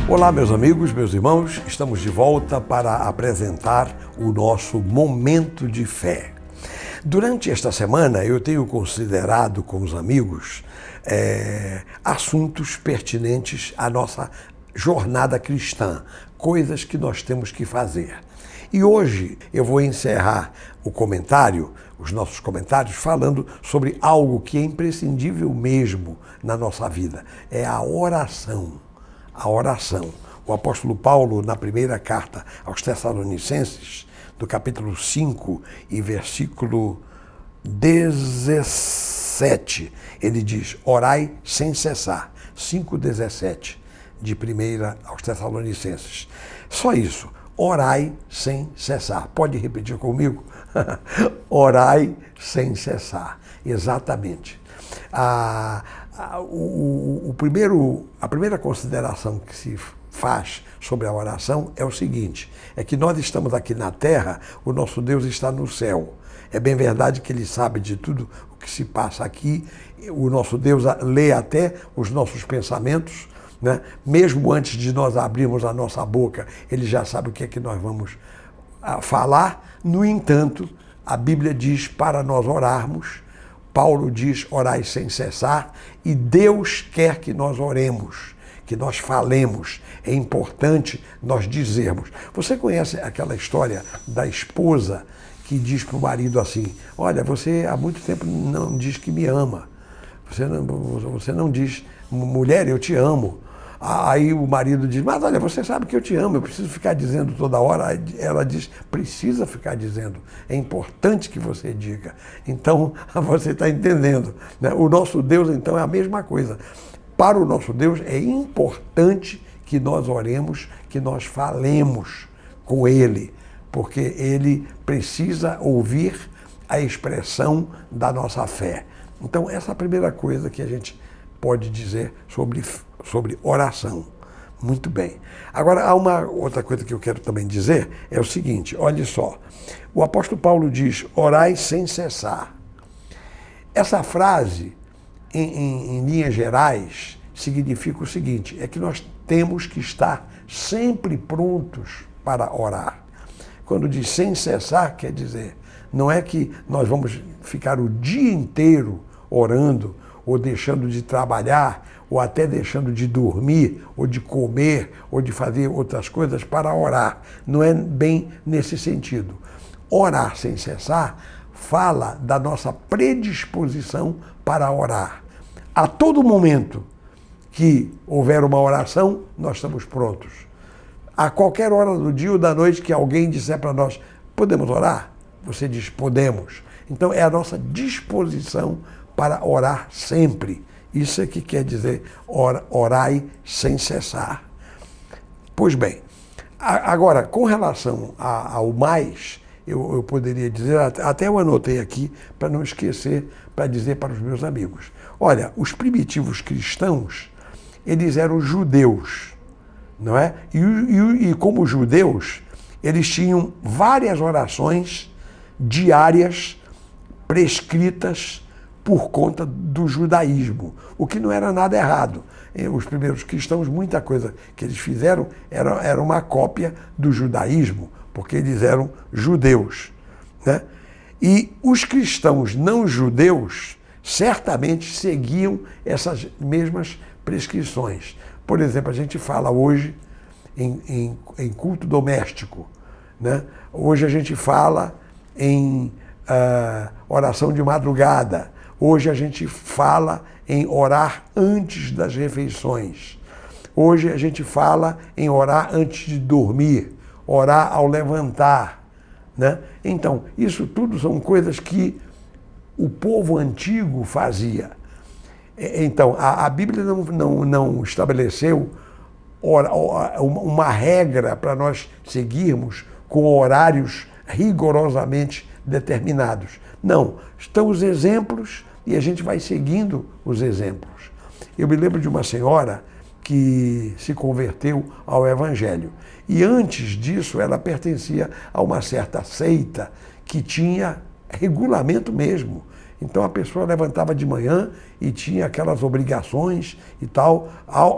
Olá, meus amigos, meus irmãos, estamos de volta para apresentar o nosso Momento de Fé. Durante esta semana eu tenho considerado com os amigos assuntos pertinentes à nossa jornada cristã, coisas que nós temos que fazer. E hoje eu vou encerrar os nossos comentários, falando sobre algo que é imprescindível mesmo na nossa vida, é a oração. A oração. O apóstolo Paulo, na primeira carta aos Tessalonicenses, do capítulo 5 e versículo 17, ele diz, orai sem cessar. 5,17 de primeira aos Tessalonicenses. Só isso, orai sem cessar. Pode repetir comigo? Orai sem cessar. Exatamente. A primeira consideração que se faz sobre a oração é o seguinte, é que nós estamos aqui na terra, o nosso Deus está no céu. É bem verdade que Ele sabe de tudo o que se passa aqui, o nosso Deus lê até os nossos pensamentos, né? Mesmo antes de nós abrirmos a nossa boca, Ele já sabe o que é que nós vamos falar. No entanto, a Bíblia diz para nós orarmos, Paulo diz, orai sem cessar, e Deus quer que nós oremos, que nós falemos. É importante nós dizermos. Você conhece aquela história da esposa que diz para o marido assim, olha, você há muito tempo não diz que me ama. Você não diz, mulher, eu te amo. Aí o marido diz, mas olha, você sabe que eu te amo, eu preciso ficar dizendo toda hora. Ela diz, precisa ficar dizendo, é importante que você diga. Então, você está entendendo, né? O nosso Deus, então, é a mesma coisa. Para o nosso Deus, é importante que nós oremos, que nós falemos com Ele, porque Ele precisa ouvir a expressão da nossa fé. Então, essa é a primeira coisa que a gente pode dizer sobre oração. Muito bem. Agora, há uma outra coisa que eu quero também dizer, é o seguinte, olha só, o apóstolo Paulo diz, orai sem cessar. Essa frase, em linhas gerais, significa o seguinte, é que nós temos que estar sempre prontos para orar. Quando diz sem cessar, quer dizer, não é que nós vamos ficar o dia inteiro orando, ou deixando de trabalhar, ou até deixando de dormir, ou de comer, ou de fazer outras coisas para orar. Não é bem nesse sentido. Orar sem cessar fala da nossa predisposição para orar. A todo momento que houver uma oração, nós estamos prontos. A qualquer hora do dia ou da noite que alguém disser para nós, podemos orar? Você diz, podemos. Então é a nossa disposição para orar sempre. Isso é que quer dizer orai sem cessar. Pois bem, agora, com relação ao mais, eu poderia dizer, até eu anotei aqui para não esquecer, para dizer para os meus amigos. Olha, os primitivos cristãos, eles eram judeus, não é? E como judeus, eles tinham várias orações diárias prescritas por conta do judaísmo, o que não era nada errado. Os primeiros cristãos, muita coisa que eles fizeram era uma cópia do judaísmo, porque eles eram judeus, né? E os cristãos não judeus certamente seguiam essas mesmas prescrições. Por exemplo, a gente fala hoje em culto doméstico, né? Hoje a gente fala em oração de madrugada. Hoje a gente fala em orar antes das refeições. Hoje a gente fala em orar antes de dormir, orar ao levantar, né? Então, isso tudo são coisas que o povo antigo fazia. Então, a Bíblia não estabeleceu uma regra para nós seguirmos com horários rigorosamente determinados. Não, estão os exemplos e a gente vai seguindo os exemplos. Eu me lembro de uma senhora que se converteu ao Evangelho. E antes disso, ela pertencia a uma certa seita que tinha regulamento mesmo. Então a pessoa levantava de manhã e tinha aquelas obrigações e tal,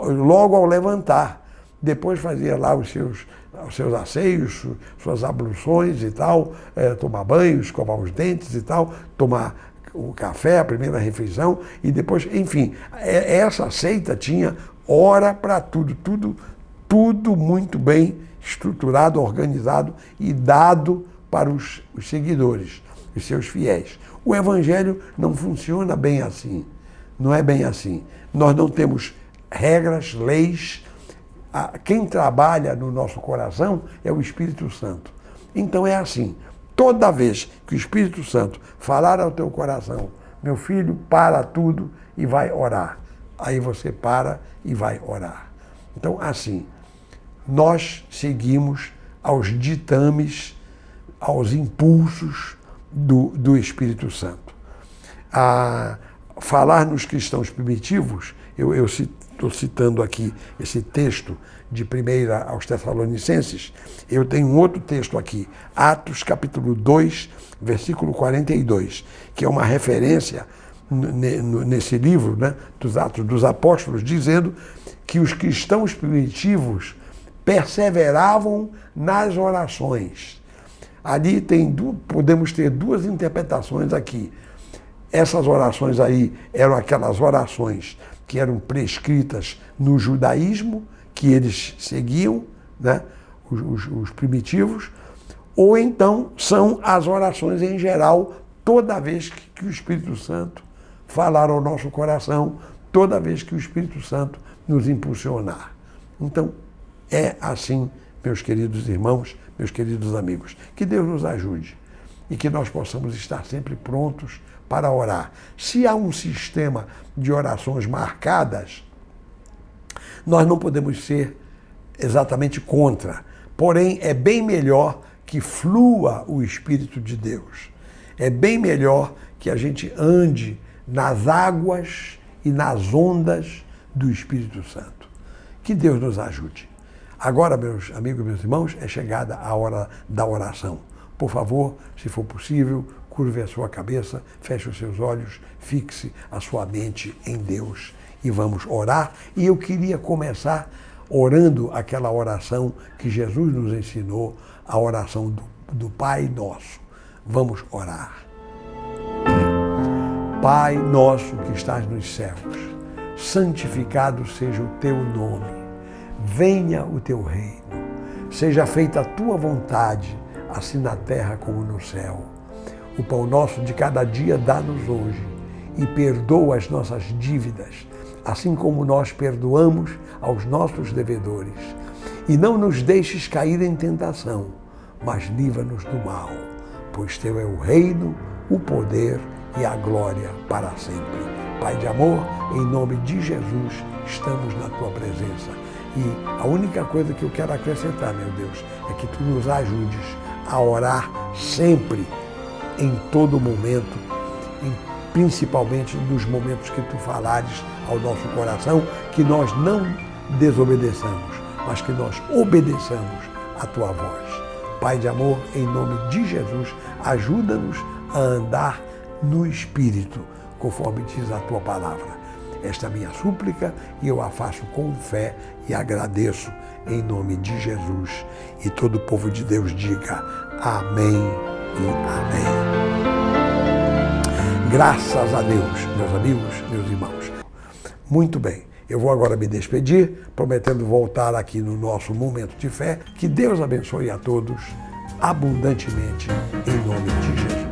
logo ao levantar. Depois fazia lá os seus asseios, suas abluções e tal, tomar banho, escovar os dentes e tal, tomar o café, a primeira refeição, e depois, enfim, essa seita tinha hora para tudo, tudo muito bem estruturado, organizado e dado para os seguidores, os seus fiéis. O Evangelho não funciona bem assim, não é bem assim. Nós não temos regras, leis. Quem trabalha no nosso coração é o Espírito Santo. Então é assim, toda vez que o Espírito Santo falar ao teu coração, meu filho, para tudo e vai orar. Aí você para e vai orar. Então, assim, nós seguimos aos ditames, aos impulsos do Espírito Santo. Falar nos cristãos primitivos, eu estou citando aqui esse texto de 1 aos Tessalonicenses, eu tenho um outro texto aqui, Atos capítulo 2, versículo 42, que é uma referência nesse livro, né, dos Atos dos Apóstolos, dizendo que os cristãos primitivos perseveravam nas orações. Ali podemos ter duas interpretações aqui. Essas orações aí eram aquelas orações que eram prescritas no judaísmo, que eles seguiam, né, os primitivos, ou então são as orações em geral, toda vez que o Espírito Santo falar ao nosso coração, toda vez que o Espírito Santo nos impulsionar. Então, é assim, meus queridos irmãos, meus queridos amigos. Que Deus nos ajude e que nós possamos estar sempre prontos para orar. Se há um sistema de orações marcadas, nós não podemos ser exatamente contra. Porém, é bem melhor que flua o Espírito de Deus. É bem melhor que a gente ande nas águas e nas ondas do Espírito Santo. Que Deus nos ajude. Agora, meus amigos, meus irmãos, é chegada a hora da oração. Por favor, se for possível, curve a sua cabeça, feche os seus olhos, fixe a sua mente em Deus e vamos orar. E eu queria começar orando aquela oração que Jesus nos ensinou, a oração do Pai Nosso. Vamos orar. Pai nosso que estás nos céus, santificado seja o teu nome. Venha o teu reino, seja feita a tua vontade, assim na terra como no céu. O pão nosso de cada dia dá-nos hoje e perdoa as nossas dívidas, assim como nós perdoamos aos nossos devedores. E não nos deixes cair em tentação, mas livra-nos do mal, pois teu é o reino, o poder e a glória para sempre. Pai de amor, em nome de Jesus, estamos na tua presença. E a única coisa que eu quero acrescentar, meu Deus, é que tu nos ajudes a orar sempre, em todo momento, principalmente nos momentos que tu falares ao nosso coração, que nós não desobedeçamos, mas que nós obedeçamos a tua voz. Pai de amor, em nome de Jesus, ajuda-nos a andar no Espírito, conforme diz a tua palavra. Esta é a minha súplica e eu a faço com fé e agradeço em nome de Jesus. E todo o povo de Deus diga amém e amém. Graças a Deus, meus amigos, meus irmãos. Muito bem, eu vou agora me despedir, prometendo voltar aqui no nosso momento de fé. Que Deus abençoe a todos abundantemente em nome de Jesus.